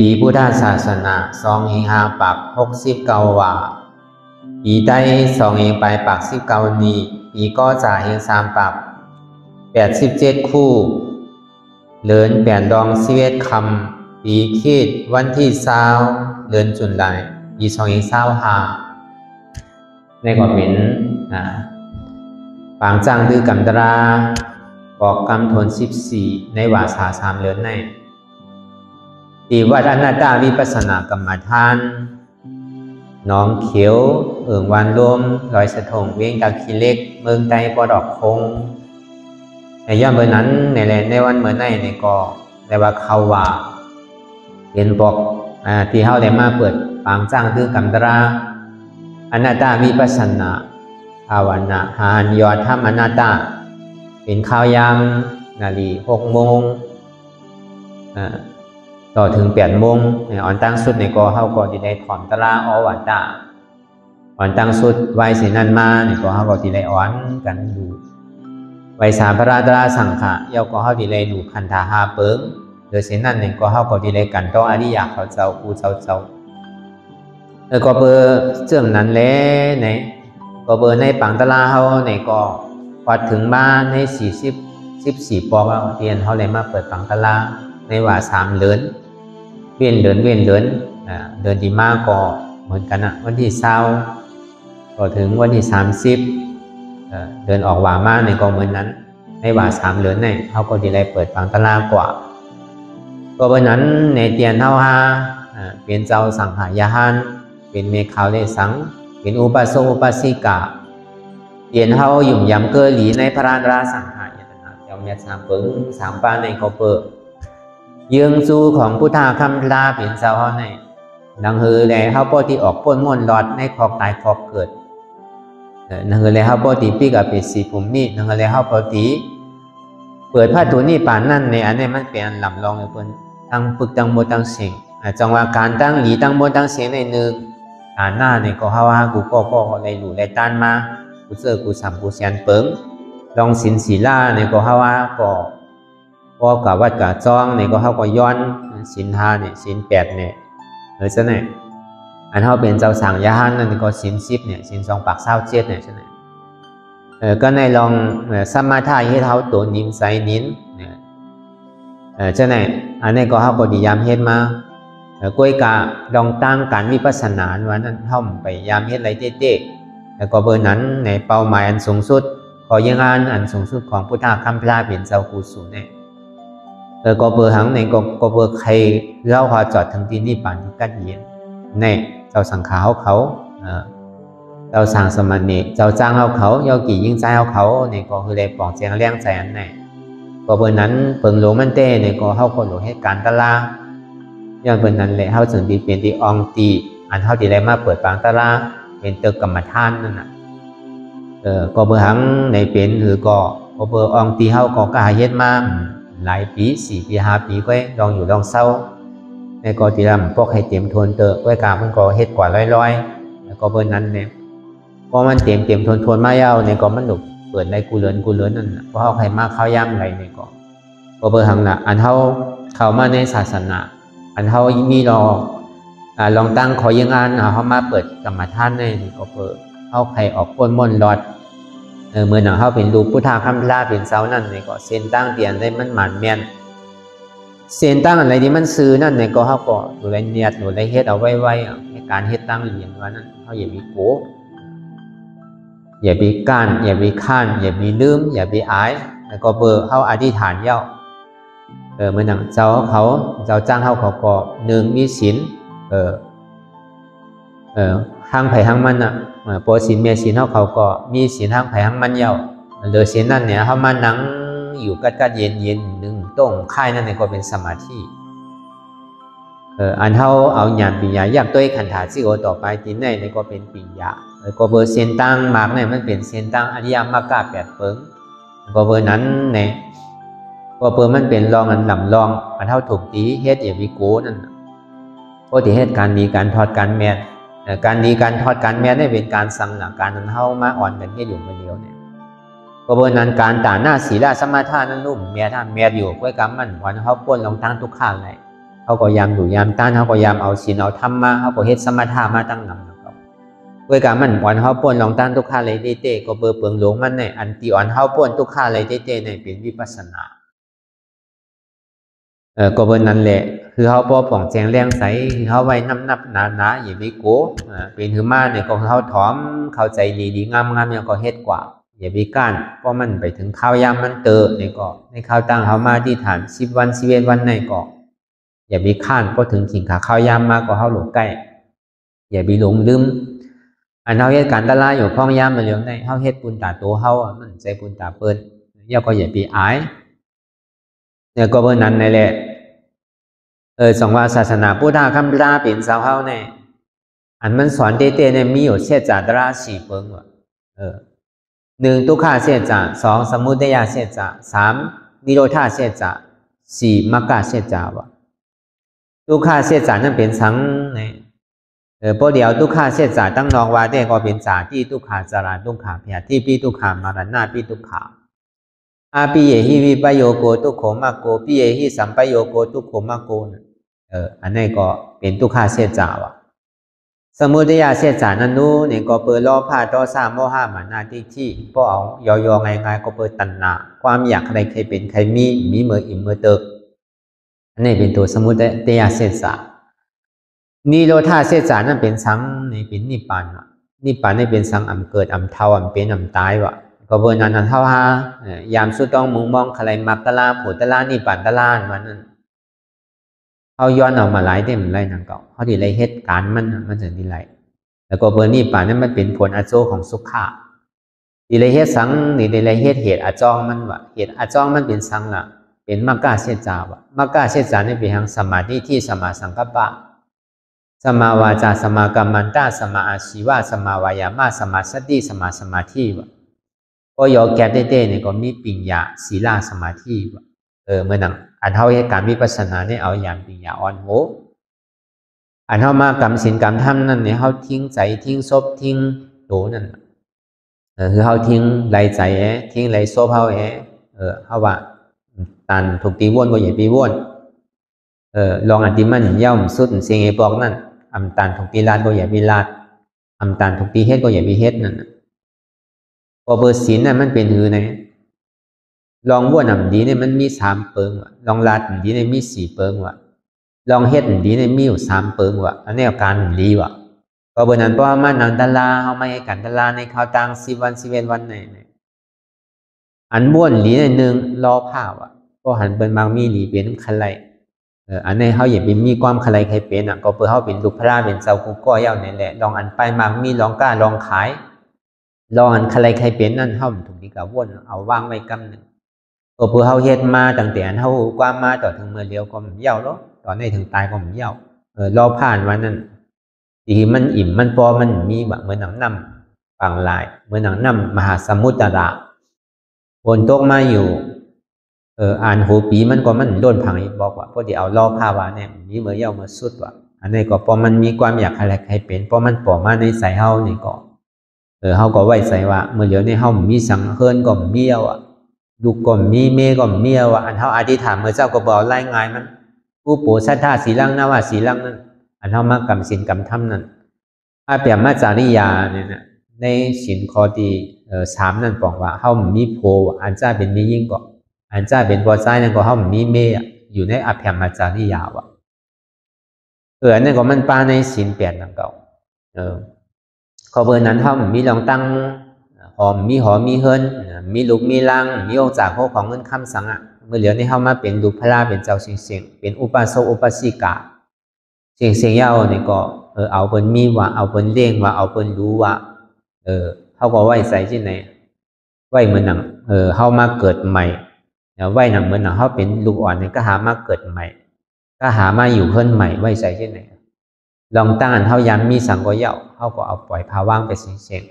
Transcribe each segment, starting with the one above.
ปีพุทธศาสนา2 ปัก69ว่าปีใต้2 ไปปัก19นี้ปีก็จ่า3 ปัก87คู่เลือน8 ดอง11 คำปีคิดวันที่20เดือนจุลายปี2025ในก็เป็นปางจ้างดื้อกำตราบอกกำทน14ในวาสา3 เดือนในตีวัดอนัตตาวิปัสสนากรรมฐานน้องเขียววันรวมลอยสะทงเวียงตะคีเล็กเมืองใต้ปอดอกคงในย่อมเบอร์นั้นในวันเมื่อในก็ได้ว่าเขาว่าเห็นบอกที่เขาได้มาเปิดปางจ้างดื้อกำตราอนัตตาวิปัสสนาภาวนาหานยอดธรรมอนัตตาเป็นข้าวยามนาฬิกา6 โมงต่อถึง8 โมงอ่อนตั้งสุดในก็เขาก็ที่ได้ถอนตราอวันตาอ่อนตั้งสุดไว้เสนันมาในก็เขาก็ที่ได้อ่อนกันดูไว้สามพระราตราสังขะเยาก็เขาที่ได้ดูคันธาหาเปิงโดยเสนันในก็เขาก็ที่ได้กันต้องอริยะเขาเจ้ากูเจ้าแล้วก็เบอร์เสื่อมนั้นแล้วในก็เบอร์ในปังตราเขาในก็พอถึงบ้านใน14 ปอกเตียนเขาเลยมาเปิดปังตราในว่า3 เดือนเวียนเดือนเดือนที่มากก็เหมือนกันนะวันที่20ก็ถึงวันที่30เดือนออกว่ามาในก็เหมือนนั้นในว่า3 เดือนในเขาก็ได้เปิดปังตลากว่าก็วันนั้นในเตียนเท่าเป็นเจ้าสังหายานเป็นเมฆาวเลสังเป็นอุปสมอุปสิกาเตียนเท่าหยุ่มยำเกอหลีในพระราตราสังหายนะเจ้าเมีย3 เปิง3 ปานในเขาเปิดยืงจูของพุทธาคำลาเป็นเจ้าเขาในดังเฮอแลเขาปกติออกป้นม่วนหลอดในคอกตายคอกเกิดดังเฮอแลเขาปกติปีกับเป็นสีผมนี่ดังเฮอแลเขาปกติเปิดผ้าตัวนี้ป่านนั่นในอันนี้มันเป็นลำลองเลยเพิ่นตั้งปึกตั้งโมตั้งเสียงจังหวะการตั้งหลีตั้งโมตั้งเสียงในหนึ่งการหน้าในก็เขาว่ากูก็อะไรหลู่อะไรต้านมากูเจอกูสัมกูเสียนเปิงลองสินศีลาในก็เขาว่าก็กับวัดกับจ้องเนี่ยก็เขาก็ย้อนศีล5เนี่ยศีล8เนี่ยซะเนี่ยอันเขาเป็นเจ้าสั่งยาหันนั่นก็ศีล10เนี่ยศีล2 ปัก27เนี่ยใช่ไหมก็ในลองสมาธิให้เขาตัวนิ่มใสนิ่มเนี่ยใช่ไหมอันนี้ก็เขาก็ดียามเฮ็ดมาก้อยกะลองตั้งการวิปัสสนาวันนั้นเขาไปยามเฮ็ดอะไรเจ๊ๆแล้วก็เบอร์นั้นในเป้าหมายอันสูงสุดขอยังงานอันสูงสุดของพุทธคำพลาเป็นเจ้ากูสูเนี่ยก็เบอร์หังในก็เบอร์ใครเล่าความจอดทั้งที่นี่ป่านที่กัดเย็นในเจ้าสังขารเขาเจ้าสั่งสมณีเจ้าจ้างเขาเยากี่ยิ่งใจเขาเนี่ยก็คือเลยปองเจียงเลี้ยงใจอันไหนก็เบอร์นั้นเปิงหลวงมันเต้เนี่ยก็เข้าคนหลวงให้การตลาอย่างเบอร์นั้นเลยเข้าถึงดีเป็นที่องตีอันเข้าที่ได้มาเปิดปางตลาเป็นเติกกรรมฐานนั่นน่ะก็เบอร์หังในเป็นหรือก็เบอร์องตีเข้าก็กล้าเฮ็ดมาหลายปี4 ปี 5 ปีก็ลองอยู่ลองเศร้าในก็ที่ทำพวกให้เต็มทนเตอะก็การมันก็เฮ็ดกว่าร้อยแล้วก็เบอร์นั้นเนี่ยพอมันเต็มทนมาเย้าเนี่ยก็มันหนุกเปิดในกูเลินนั่นเพราะเขาใครมาเข้าย่ำอะไรเนี่ยก็เบอร์หังละอันเขามาในศาสนาอันเขามีลองตั้งขอยังงานเขามาเปิดกรรมฐานในก็เปิดเขาใครออกป้นม่อนรอดเมื่อหนังเขาเป็นรูปพุทธาคำลาเป็นเสานั่นเนี่ยก็เส้นตั้งเตียนได้มันหมันแม่นเส้นตั้งอะไรที่มันซื้อนั่นเนี่ยก็เขาก็ดูแลเนียดดูแลเฮ็ดเอาไว้ในการเฮ็ดตั้งเหรียญว่านั้นเขาอย่ามีโกอย่ามีก้านอย่ามีข้านอย่ามีลืมอย่ามีอายแล้วก็เบอร์เขาอธิษฐานเย้าเมื่อหนังเจ้าจ้างเขาก็1 มีศีลห้างไผ่ห้างมันอ่ะปอศีลเมียศีลเขาก็มีศีลห้างไผ่ห้างมันเยาเดือศีลนั่นเนี่ยเขามานั่งอยู่กัดเย็นหนึ่งต้งค่ายนั่นเนี่ยก็เป็นสมาธิอันเขาเอาหยาดปิญญาอยากตัวขันธาสิโอต่อไปที่ไหนเนี่ยก็เป็นปิญญาก็เบอร์เส้นตั้งมากเนี่ยมันเป็นเส้นตั้งอริยมรรค8 เปิงก็เบอร์นั้นเนี่ยก็เบอร์มันเป็นรองอันลำรองอันเท่าถูกตีเฮ็ดอย่าวิโกนั่นก็ที่เฮ็ดการดีการทอดการแม่การดีการทอดการแม่ได้เป็นการสั่งหลักการนั้นเข้ามาอ่อนกันแค่อยู่คนเดียวเนี่ยก็บนนั้นการต่าหน้าศีลสมาทานนั่นนุ่มแม่ท่านแม่อยู่ไว้กรรมมันวันเขาป้นลงทั้งทุกข้างเลย เขาก็ยามดูยามต้านเขาก็ยามเอาศีลเอาธรรมมาเขาก็เฮ็ดสมถะมาตั้งนำนะครับด้วยการมันอ่อนเขาป่วนลองต้านทุกข้าเลยเต้ก็เบอเปิงหลงมันเนี่ยอันตีอ่อนเขาป่วนทุกข้าเลยเต้เนี่ยเป็นวิปัสสนาก็เบอนั้นแหละคือเขาพอผ่องแจงแรงใสคือเขาไว้นับหนาอย่าไปโก้เป็นคือมาเนี่ยก็เขาถอมเข้าใจดีงามอย่างก็เฮ็ดกว่าอย่าไปก้านเพราะมันไปถึงข้าวยามมันเตอเนี่ยก็ในข้าวตั้งเขามาที่ฐาน10 วัน11 วันในก็อย่าไปข้านเพราะถึงถิ่งขาข้าวยามมากก็เขาหลงใกล้อย่าไปหลงลืมอันเขาเฮ็ดการตลาดอยู่พ้องยามมาเร็วในเขาเฮ็ดปุนตาโตเขามันใจปุนตาเปิ้นย่อก็อย่าไปอายเนี่ยก็เบอนั้นนั่นแหละสองว่าศาสนาพุทธคำราเป็นสาวเฮาเนี่ยอันมันสอนเต้เนี่ยมีอยู่เสียจาตรา4เปิงว่ะ1ทุกขาเสียจา2สมุทัยเสียจา3นิโรธาเสียจา4มรรคเสียจาว่ะทุกขาเสียจานั่นเป็นสังเนี่ยพอเดียวทุกขาเสียจาตั้งนองว่าได้ก็เป็นจาที่ทุกขาจาราทุกขาพยาธิปีทุกขามรณะปีทุกขาอาปิเยหิวิปโยโกทุกโขมะโกปิเยหิสัมปโยโกทุกโขมะโกอันนี้ก็เป็นทุกขาเสียจาวะสมุทัยเสียจานั้นนู้เนี่ยก็เปิดล้อผ้าต่อสามโมหะมานาที่พอเอายอง่ายก็เปิดตัณหาความอยากใครเป็นใครมีเมื่ออิ่มเมื่อเติบอันนี้เป็นตัวสมุทัยเสียจานิโรธาเสียจานั่นเป็นสังในเป็นนิพพานนิพพานนี่เป็นสังเกิดเท่าเป็นตายวะก็เบอร์นั้นเท่าฮายามสุดต้องมุงมองใครมักตะลาผุตะลานิพพานตะลามันนั่นเขาย้อนออกมาหลายเต็มไรนั่งเก่าเขาที่ไรเหตุการณ์มันจะดีไรแล้วก็เบอร์นี้ป่านนั้นมันเป็นผลอาโจของสุขะดีไรเหตุสังนี่ดีไรเหตุอาจองมันวะเหตุอาจองมันเป็นสังละเป็นมรรคเสียจาวะมรรคเสียจานี่เป็นทางสมาธิที่สมาสังกัปปะสมาวาจาสมากัมมันตาสมาอาชีวะสมาวายามะสมาสติสมาสมาธิวะก็ยอแก่เต้เนี่ยก็มีปัญญาศีลาสมาธิวะเมื่อนั้นอันเท่าเหตุการณ์วิปัสสนาเนี่ยเอาอย่างปัญญาอ่อนโหอันเท่ามากรรมศีลกรรมธรรมนั่นเนี่ยเขาทิ้งใจทิ้งศพทิ้งโตนั่นคือเขาทิ้งไหลใจทิ้งไหลศพเขาเขาว่าตันถูกตีวนก็อย่าไปวนลองอธิมันย่อมสุดเสียงไอ้บอกนั่นอำตันถูกตีลาดก็อย่าไปลาดอำตันถูกตีเฮ็ดก็อย่าไปเฮ็ดนั่นพอเบอร์ศีลน่ะมันเป็นหือไงลองวนดีเนี่ยมันมี3เปิงว่ะลองลาดดีเนี่ยมี4เปิงว่ะลองเฮ็ดดีเนี่ยมีอยู่3เปิงว่ะอันนี้อาการดีว่ะก็เบอร์นั้นเพราะว่ามันนังตะลาเขาไม่ให้กันตะลาในข้าวตัง10 วัน11 วันในอันบ้วนดีเนี่ย1รอผ้าว่ะก็หันเป็นบางมีดีเป็นคันไรอันนี้เขาอย่าไปมีความใครเป็นก็เพื่อเขาเป็นลูกพระเป็นเจ้ากุก็เย้าเนี่ยแหละลองอันไปมากมีลองกล้าลองขายลองอันใครเป็นนั่นเขาถูกดีกับวนเอาว่างไว้กำหนึ่งก็เพื่อเขาเฮ็ดมาตั้งแต่อันเขาความมาต่อถึงเมื่อเดียวก็มันเย้าแล้วตอนนี้ถึงตายก็มันเย้ารอผ่านวันนั้นที่มันอิ่มมันพอมันมีแบบเหมือนหนังน้ำฝั่งลายเหมือนหนังน้ำมหาสมุทรระฝนตกมาอยู่อ่านหูปีมันก็มันโดนพังบอกว่าพอดีเอาล่อภาวะเนี่ยมีเมื่อเย้ามาสุดว่ะอันนี้ก็พอมันมีความอยากใครเป็นเพราะมันปอมาในใส่เฮานี่ก็เฮาก็ไว้ใส่ว่าเมื่อเดี๋ยวนี้เฮามีสังเฮิรก็มีเอาลูกก็มีเมก็มีเอาอันเฮาอธิษฐานเมื่อเจ้าก็บอกไล่งายมันผู้ปู่สัทธาสีลังนะว่าสีลังนั้นอันเฮามากรรมศีลกรรมธรรมนั้นอาเปียมาจาริยาเนี่ยนะในศีลข้อที่3นั่นบอกว่าเฮามีโพอันจ้าเป็นมียิ่งก็อันจ้าเป็นบัวใจนั่นก็เขามีเมย์อยู่ในอภิธรรมจาริยาวะอันนั้นก็มันป้าในศีล8นั่นเก่าเขาเบอร์นั้นเขามีลองตั้งหอมมีเฮิรนมีลูกมีลังมีองค์จากของเงินคำสังเมื่อเหลือในเขามาเป็นลูกพระเป็นเจ้าเสียงเป็นอุปาสกอุปาสิกาเสียงยาวนี่ก็เอาเป็นมีว่าเอาเป็นเลี้ยงว่าเอาเป็นรู้ว่าเขาก็ไหวใส่ที่ไหนไหวเหมือนหนังเขามาเกิดใหม่ไว้หนังเหมือนหนังเขาเป็นลูกอ่อนเนี่ยก็หามาเกิดใหม่ก็หามาอยู่เพิ่นใหม่ไว้ใส่ที่ไหนลองตั้งอันเขาย้ำมีสังก็เย่าเขาก็เอาปล่อยพาว่างไปเสียง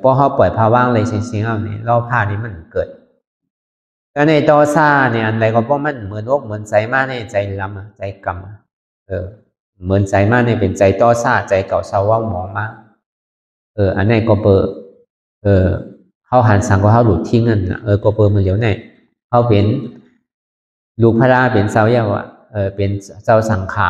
พอเขาปล่อยพาว่างเลยเสียงเอาเนี่ยรอบผ้านี้มันเกิดแล้วในตอซ่าเนี่ยอันใดก็เพราะมันเหมือนอกเหมือนใจมากในใจลำใจกรรมเหมือนใจมากในเป็นใจตอซ่าใจเก่าเศร้าว่าหมองมากอันนี้ก็เขาหันสังก็เขาหลุดทิ้งนั่นก็มันเหลียวในเขาเป็นลูกพระราเป็นสาวเยาวะ เป็นเจ้าสังขะ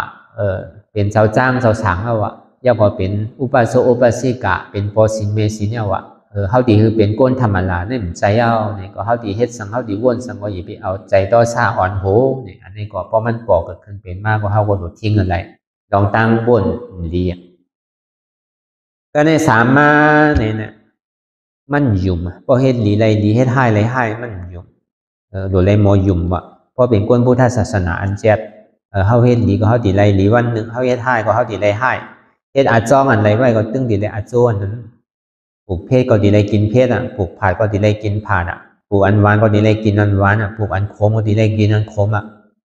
เป็นเจ้าจ้างเจ้าสังเอาวะย่าพอเป็นอุปาสกอุปาสิกะเป็นปอสินเมสินเอาวะเฮาดีคือเป็นก้นธรรมดาเนี่ยมันใจเอาเนี่ยก็เฮาดีเฮ็ดสังเฮาดีวนสังก็อย่าไปเอาใจต่อซาอ่อนโหเนี่ยอันนี้ก็เพราะมันปอกเกิดขึ้นเป็นมากกว่าเฮาก็โดดทิ้งอะไรลองตั้งบนดีก็ในสามมาเนี่ยมันยุ่มเพราะเฮ็ดดีไรดีเฮ็ดให้ไรให้มันยุ่มโดยไรมอยุ่มวะเพราะเป็นก้นพุทธศาสนาอันเจ็ดเฮาเฮ็ดดีก็เฮาดีไรดีวันหนึ่งเฮาเฮ็ดให้ก็เฮาดีไรให้เฮ็ดอาจ้องอันไรไว้ก็ตึ้งดีไรอาจ้อนนั้นปลูกเพศก็ดีไรกินเพศปลูกผักก็ดีไรกินผักปลูกอันหวานก็ดีไรกินอันหวานปลูกอันขมก็ดีไรกินอันขม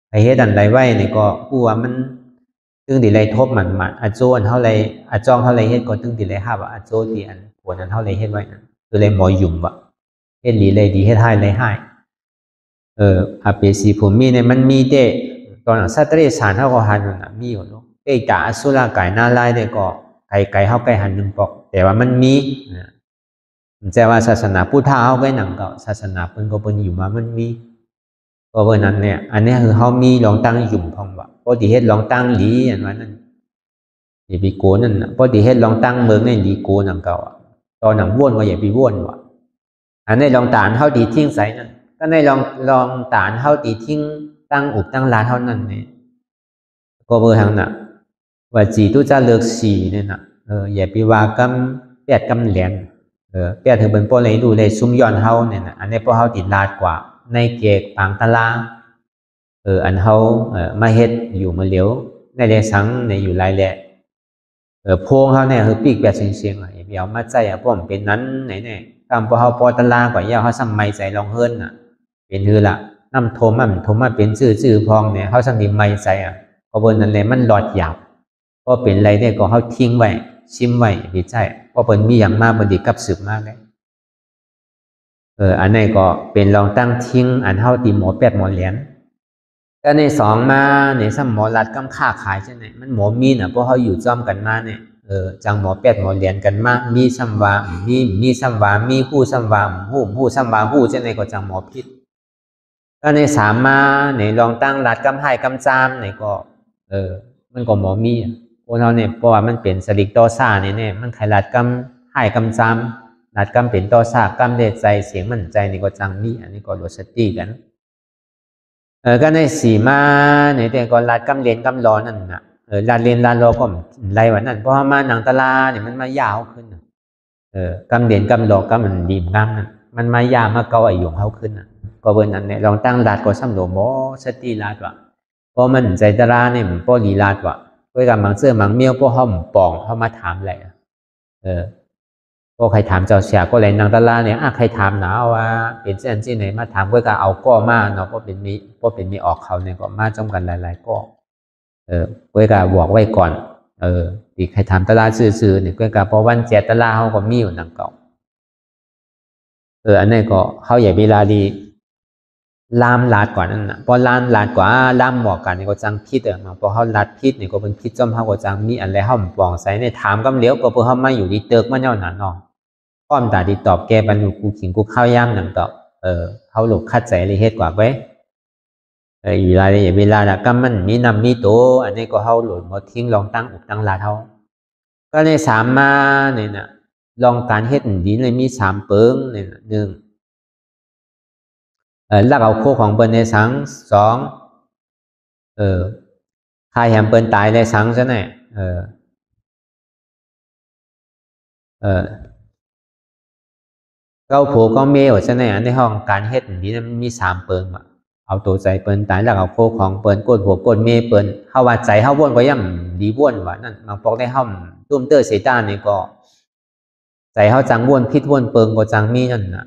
ไอ้เฮ็ดอันไรไว้เนี่ยก็ผู้ว่ามันตึ้งดีไรทบมันอาจ้อนเท่าไรอาจ้องเท่าไรเฮ็ดก็ตึ้งดีไรห้าอาจ้อดีอันปวดอันเท่าไรเฮ็ดไว้นั่นคือไรหมอยุ่มเฮ็ดดีไรดีเฮ็ดให้ไรให้อาเปสีผมมีเนี่ยมันมีเด้ตอนสัตว์เลี้ยงสารเท่ากับหันนั่นมีอยู่เนาะไอ้กาอสุรกายน่าไล่เนี่ยก็ไก่เข้าใกล้หันหนึ่งปอกแต่ว่ามันมีแต่ว่าศาสนาพุทธะเข้าใกล้หนังก็ศาสนาเพิ่นก็เพิ่นอยู่มามันมีก็เพราะนั้นเนี่ยอันนี้คือเขามีลองตั้งยุ่มพองว่าปกติเฮ็ดลองตั้งหลีอันว่านั่นอย่าไปโกนนั่นปกติเฮ็ดลองตั้งเมืองในหลีโกนหนังเก่าตอนหนังว่นก็อย่าไปว่นว่ะอันนี้ลองตานเท่าดีทิ้งใส่นั่นก็ในลองตานเท่าดีทิ้งตั้งอุบตั้งร้านเท่านั้นเนี่ยก็เบอร์ทางน่ะว่าจีตุจะเลือกสีเนี่ยนะอย่าไปว่ากำแปดกำแหลนแปดถือเป็นพวกอะไรดูเลยซุ้มย้อนเฮาเนี่ยนะอันนี้พวกเฮาติดลาดกว่าในเกกปางตะลางอันเฮามาเฮ็ดอยู่มาเหลียวในเรสังในอยู่ไรแหละพวงเฮาเนี่ยคือปีกแบบเสียงๆอย่าไปเอามาใจเพราะมันเป็นนั้นไหนเนี่ยตามพวกเฮาปอตะลางกว่าย่าเฮาซ้ำไม่ใจลองเฮิรนน่ะเป็นคือละน้ำโทมมาเป็นชื่อพองเนี่ยเขาสังดิไม่ใจเพราะบนนั้นเลยมันหลอดหยาบเพราะเป็นไรได้ก็เขาทิ้งไว้ชิมไว้ดีใจเพราะเป็นมีอย่างมากบดีกับสืบมากเลยอันนี้ก็เป็นลองตั้งทิ้งอันเท่าตีหมอแปดหมอเหรียญก็ในสองมาในสมหมอรัดกำค่าขายใช่ไหมมันหมอมีน่ะเพราะเขาอยู่จ้อมกันมาเนี่ยจังหมอแปดหมอเหรียญกันมากมีซ้ำวามีซ้ำวามีหู้ซ้ำวาหู้ซ้ำวาหู้ใช่ไหมก็จังหมอพิษก็ในสามมาในลองตั้งรัดกำให้กำจามในก็มันก็หมอมีพวกเราเนี่ยเพราะว่ามันเป็นสลิกต่อซ่าเนี่ยมันไขรัดกำให้กำจามรัดกำเป็นต่อซ่ากำเด็ดใจเสียงมันใจนี่ก็จังมีอันนี้ก็โดสติกันก็ในสีมาในแต่ก็รัดกำเรียนกำร้อนนั่นน่ะรัดเรียนรัดรอก็ไรวันนั้นเพราะว่ามาหนังตลาเนี่ยมันมายาวขึ้นกำเรียนกำรอกำมันดีงามนั่นมันมายาวมาเกาไอหยงเขาขึ้นก็เบอร์นั้นเนี่ยลองตั้งรัดก็ซ้ำโหลโมสติรัดว่ะเพราะมันใจตลาเนี่ยมันป้อลีรัดว่ะด้วยกันบางเสื้อบางเมี่ยวพวกเขาปองเขามาถามอะไรพวกใครถามเจ้าเสียก็เลยนางตลาเนี่ยใครถามหนาว่าเป็นเส้นที่ไหนมาถามก็เอาก้อมาเนาะก็เป็นมีออกเขาเนี่ยก็มาจ้องกันหลายๆก้อก็บอกไว้ก่อนตีใครถามตลาซื้อเนี่ยก็เพราะวันเจ็ดตลาเขาก็มีอยู่นังเก่าอันนี้ก็เขาใหญ่เวลาดีลามลาดกว่านั่นนะพอลามลาดกว่าลามหมอกกันนี่ก็จังพิษมาพอเขาลาดพิษนี่ก็เป็นพิษจอมเขาก็จังมีอะไรเขาปองใส่ในถามกำเลี้ยวก็เพื่อเขามาอยู่ดีเติกมันเน่าหนาเนาะป้อมตาดีตอบแกบรรลุกูขิงกูข้าวย่ำหนังต่อเขาหลบคัดใจเลยเฮ็ดกว่าไว้อยู่รายละเอียดเวลาละก็มันมีนำมีโตอันนี้ก็เขาหลุดมาทิ้งลองตั้งอุบตั้งลาดเขาก็ในสามมาเนี่ยนะลองการเฮ็ดดีเลยมีสามเปิงเนี่ยหนึ่งลักเอาโคของเปิ้นในสังสองใครแหมเปิ้นตายในสังซะแน่เก้าโผก็เมวซะแน่ในห้องการเฮ็ดนี้มันมีสามเปิงเอาตัวใจเปิ้นตายลักเอาโคของเปิ้นโกดหัวโกดเมเปิ้นเฮาว่าใจเฮาว่นก็ย่ำดีว่นว่านั่นบางปอกได้เฮาตุ้มเตอร์เซตานี่ก็ใจเฮาจังว่นพิษว่นเปิงก็จังมีนั่นน่ะ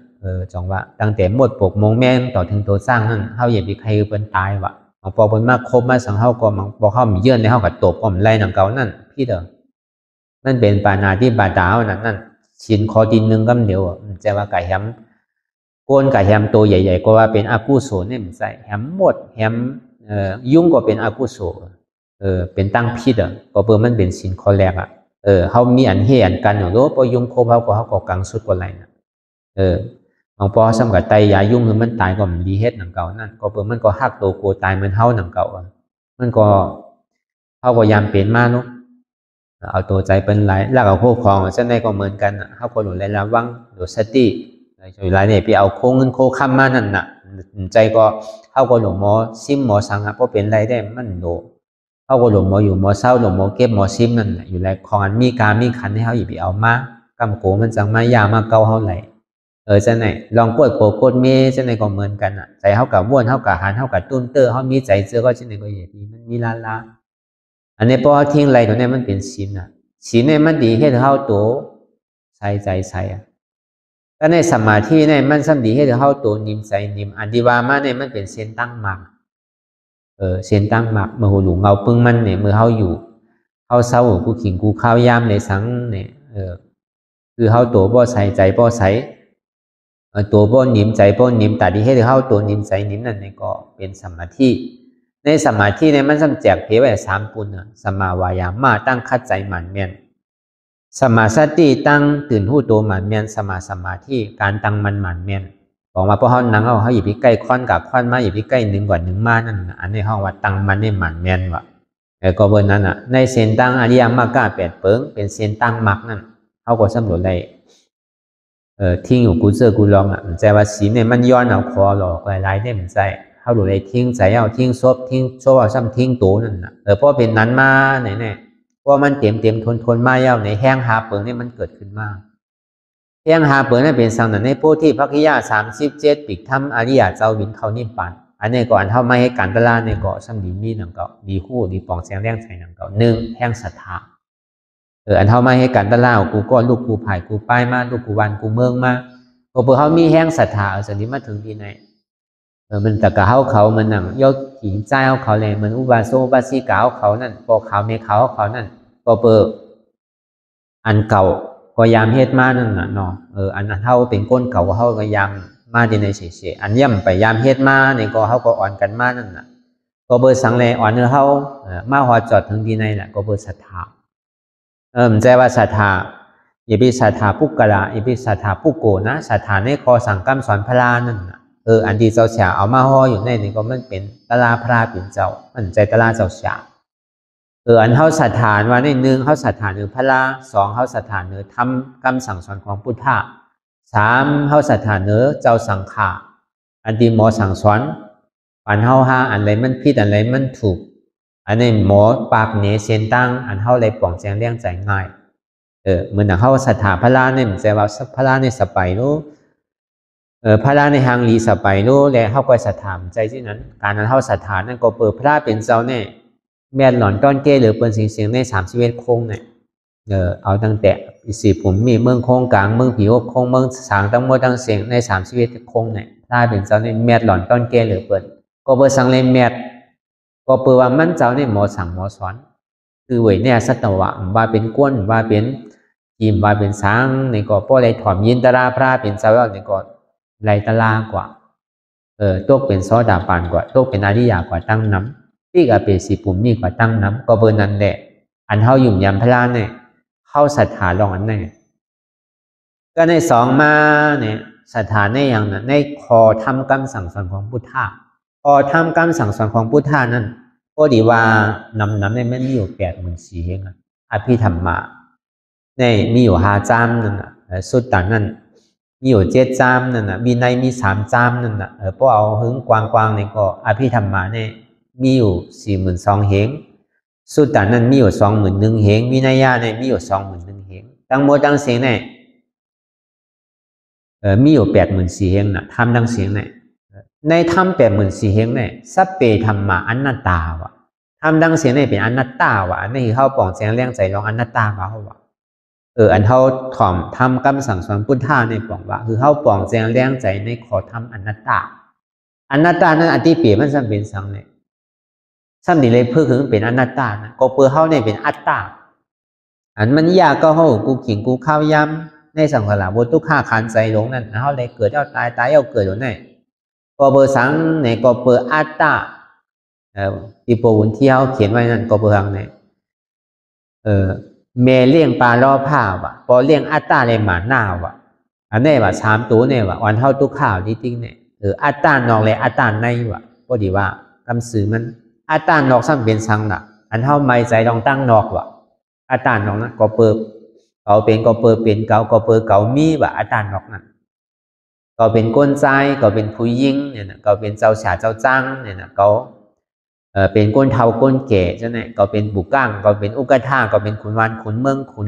จังว่าตั้งแต่หมดปกมงแม่นต่อถึงตัวสร้างนั่นเฮาอย่าไปใครเปิ้นตายวะบางปอเปิ้นมาครบมาสังเฮาก็บางปอเฮามีเยื่อในเฮาก็ตบอ้อมไล่หนังเก่านั่นพี่เด้อมันเป็นปานาที่บาดาวนั่นชินคอดินนึงกำเดียวมันจะว่าไก่แฮมโกนไก่แฮมตัวใหญ่ๆก็ว่าเป็นอากุโสเนี่ยมันใส่แฮมหมดแฮมยุ่งก็เป็นอากุโสเป็นตั้งพิษก็เปิ้นมันเป็นชินคอแรกเฮามีอันเฮอันกันอยู่โลปอยุ่งโคเฮาก็กังสุดกว่าไรนะบางปอซ้ำกับไตยายุ่งคือมันตายก็มันดีเฮ็ดหนังเก่านั่นก็เปิ้นมันก็ฮักตัวโกตายมันเฮาหนังเก่า มันก็เขาก็ยามเป็นมากเนาะเอาตัวใจเป็นไรแล้วเอาคู่ครองเช่นใดก็เหมือนกันเขาก็หลุดระวังหลุดสติช่วยไรเนี่ยไปเอาโค้งเงินโค้งคำมานั่นน่ะใจก็เขาก็หลุดหมอซิมหมอสังก็เป็นไรได้มันโดเขาก็หลุดหมออยู่หมอเศร้าหลุดหมอเก็บหมอซิมนั่นอยู่ไรของอันมีการมีขันให้เขาหยิบเอามากำโกมันจังมายามาเกาเขาไหลจะไหนลองกดโปกดเมย์จะไหนก็เหมือนกันอ่ะใจเขากับว้วนเขากับหันเขากับตุ้มเตอร์เขามีใจเจอก็จะไหนก็อย่างนี้มันมีลาอันนี้เพราะทิ้งอะไรตัวนี้มันเป็นศีลอ่ะศีลเนี่ยมันดีให้เขาตัวใส่ใจใส่อ่ะก็ในสมาธิเนี่ยมันสำดีให้เขาตัวนิ่มใจนิ่มอันดีว่ามาเนี่ยมันเป็นเส้นตั้งหมักเส้นตั้งหมักเมื่อหูหลงเงาปึ้งมันเนี่ยเมื่อเขาอยู่เขาเศร้ากูขิงกูข้าวยามในสังเนี่ยคือเขาตัวบ่ใส่ใจบ่ใส่ตัวบ่นิ่มใจบ่นิ่มแต่ดีให้เขาตัวนิ่มใจนิ่มนั่นเนี่ยก็เป็นสมาธิในสมาธิเนี่ยมันสำแจกเพไว้3ปุณนะสมาวายามะตั้งคัดใจหมั่นเมียนสมาสติตั้งตื่นหู้ตัวหมั่นเมียนสมาธิการตั้งมันหมั่นเมียนบอกว่าเพราะเขานั่งเขาหยิบไปใกล้ค้อนกับค้อนมาหยิบไปใกล้1 กว่า 1มานั่นอันนี้ห้องว่าตั้งมันได้หมั่นเมียนว่ะก็เบอร์นั้นอ่ะในเส้นตั้งอริยมรรค8 เปิงเป็นเส้นตั้งมรรคนั่นเขาก็สำรวจได้ทิ้งอยู่กูเจอกูลองอ่ะใจว่าศีลเนี่ยมันย้อนเอาคอหลอกหลายได้เหมือนใจเขาดูเลยทิ้งใจเอาทิ้งซบทิ้งโซ่เอาซ้ำทิ้งตัวนั่นน่ะเพราะเป็นนั้นมาเนี่ยเพราะมันเต็มทนมาเย้าในแห้งหาเปิงนี่มันเกิดขึ้นมาแห้งหาเปิงนี่เป็นสังนั้นในผู้ที่พระกิยา37ปิกทำอริยเจ้าวินเขานิพพานอันนี้ก่อนเท่าไม่ให้การตลาดในเกาะซ้ำดีมีหนังเกาะดีคู่ดีปองแสงแรงใจหนังเกาะ1แห้งศรัทธาอันเท่าไม่ให้การตลาดกูก็ลูกกูผ่ายกูป้ายมาลูกกูวันกูเมืองมาพอเขามีแห้งศรัทธาสันนี้มาถึงที่ไหนมันตะกะเขามันหนังยกหินใจเขาเลยมันอุบาโซอุบาสิกาเขานั่นปอเขาเมเขานั่นก็เปิดอันเก่าก็ยามเฮ็ดมานั่นน่ะเนาะอันเท่าเป็นก้นเก่าเขาก็ยามมาในเฉยๆอันย่ำไปยามเฮ็ดมาเนี่ยก็เขาก็อ่อนกันมานั่นน่ะก็เปิดสังเลยอ่อนเนื้อเขามาหัวจอดถึงที่ไหนแหละก็เปิดศรัทธามันใจว่าศรัทธาอย่าไปศรัทธาปุกกะละอย่าไปศรัทธาปุกโกนะศรัทธาในคอสั่งกำสอนพระนั่นน่ะอันที่เจ้าเสียเอามาห่ออยู่ในนี่ก็มันเป็นตลาพระเป็นเจ้ามันใจตลาเจ้าเสียอันเขาศรัทธาว่าใน1เขาศรัทธาพระ2เขาศรัทธาทำคำสั่งสอนของพุทธะ3เขาศรัทธาเจ้าสังฆาอันที่หมอสั่งสอนอันเขาอันไหนมันผิดอันไหนมันถูกอันนี้หมอปากเหนือเส้นตั้งอันเขาเลยป่องแจงเลี้ยงใจง่ายเหมือนเขาศรัทธาพระเนี่ยมันจะว่าพระเนี่ยสบายรู้พระในทางลีสบายรู้และเขาก็ศรัทธาใจที่นั้นการนั้นเขาศรัทธานั่นก็เปิดพระเป็นเจ้าเนี่ยแม่หลอนต้นเก้หรือเปิดเสียงใน31โค้งเนี่ยเอาตั้งแต่4ผมมีเมืองโค้งกลางเมืองผีโค้งเมืองสางทั้งหมดทั้งเสียงใน31โค้งเนี่ยพระเป็นเจ้าเนี่ยแม่หลอนต้นเก้หรือเปิดก็เปิดสังเลแม่ก็เปิดว่ามันเจ้าเนี่ยหมอสั่งหมอสอนคือเว้ยเนี่ยสัตวะว่าเป็นก้นว่าเป็นยิมว่าเป็นสางในก็พอได้ถอมยินตราพระเป็นเจ้าแล้วในก็ไรตลากว่าตกเป็นโสดาปันกว่าตกเป็นอริยกว่าตั้งน้ำที่กับเป็น4 ปุ่มนี่กว่าตั้งน้ำก็เบอร์นั้นแหละอันเท่ายุ่มยำพระเนี่ยเข้าศรัทธาลองอันไหนก็ใน2มาเนี่ยศรัทธาในอย่างนั้นในคอทำคำสั่งสอนของพุทธะคอทำคำสั่งสอนของพุทธะนั้นก็ดีว่านำในมันมีอยู่84,000เฮงอภิธรรมะในมีอยู่5 จามนั่นน่ะสุดต่างนั้นมีอยู่7 จามนั่นน่ะวินัยมี3 จามนั่นน่ะพอเอาหึงกว้างๆเนี่ยก็อภิธรรมะเนี่ยมีอยู่42,000เฮงสุดต่างนั้นมีอยู่21,000เฮงวินัยเนี่ยมีอยู่21,000เฮงทั้งหมดทั้งเสียงเนี่ยมีอยู่84,000เฮงน่ะทำทั้งเสียงเนี่ยในทำ84,000เฮงเนี่ยสัพเพธรรมะอนัตตาวะทำดังเสียงเนี่ยเป็นอนัตตาวะอันนี้เขาปองแสงแรงใจลองอนัตตาวะเขาวะอันเขาถ่อมทำคำสั่งสอนพุทธะในปองว่าคือเขาปองแสงแรงใจในขอทำอนัตตานั้นอันที่เปรียบมันจะเป็นสังเนี่ยซ้ำดีเลยเพื่อคือเป็นอนัตตานะก็เพื่อเขาเนี่ยเป็นอัตตาอันมันยากก็เขากูขิงกูข้าวยำในสังขารบทุกข้าขันใจหลงนั่นเขาเลยเกิดเอาตายเอาเกิดอยู่ไหนก็เบอร์สังเนี่ยก็เบอร์อัตตาที่โปรวุนที่เขาเขียนไว้นั่นก็เบอร์สังเนี่ยเมเลี้ยงปลาล่อผ้าวะพอเลี้ยงอัตตาเลยหมาหน้าวะอันนี้ว่า3 ตัวเนี่ยวะวันเท่าทุกข่าวที่จริงเนี่ยอัตตานอกเลยอัตตาในวะก็ดีว่ากำสือมัน อาตานอกซ้ำเป็นสังน่ะอันเฮาไม่ใจลองตั้งนอกว่ะอาตานอกนั้นก็เปิดเก่าเป็นก็เปิดเป็นเก่าก็เปิดเก่ามีว่ะอาตานอกนั้นก็เป็นก้นใจก็เป็นผู้หญิงเนี่ยนะก็เป็นเจ้าฉาเจ้าจ้างเนี่ยนะก็เป็นก้นเทาก้นแก่ใช่ไหมก็เป็นบุก้างก็เป็นอุกท่าก็เป็นขุนวานขุนเมืองขุน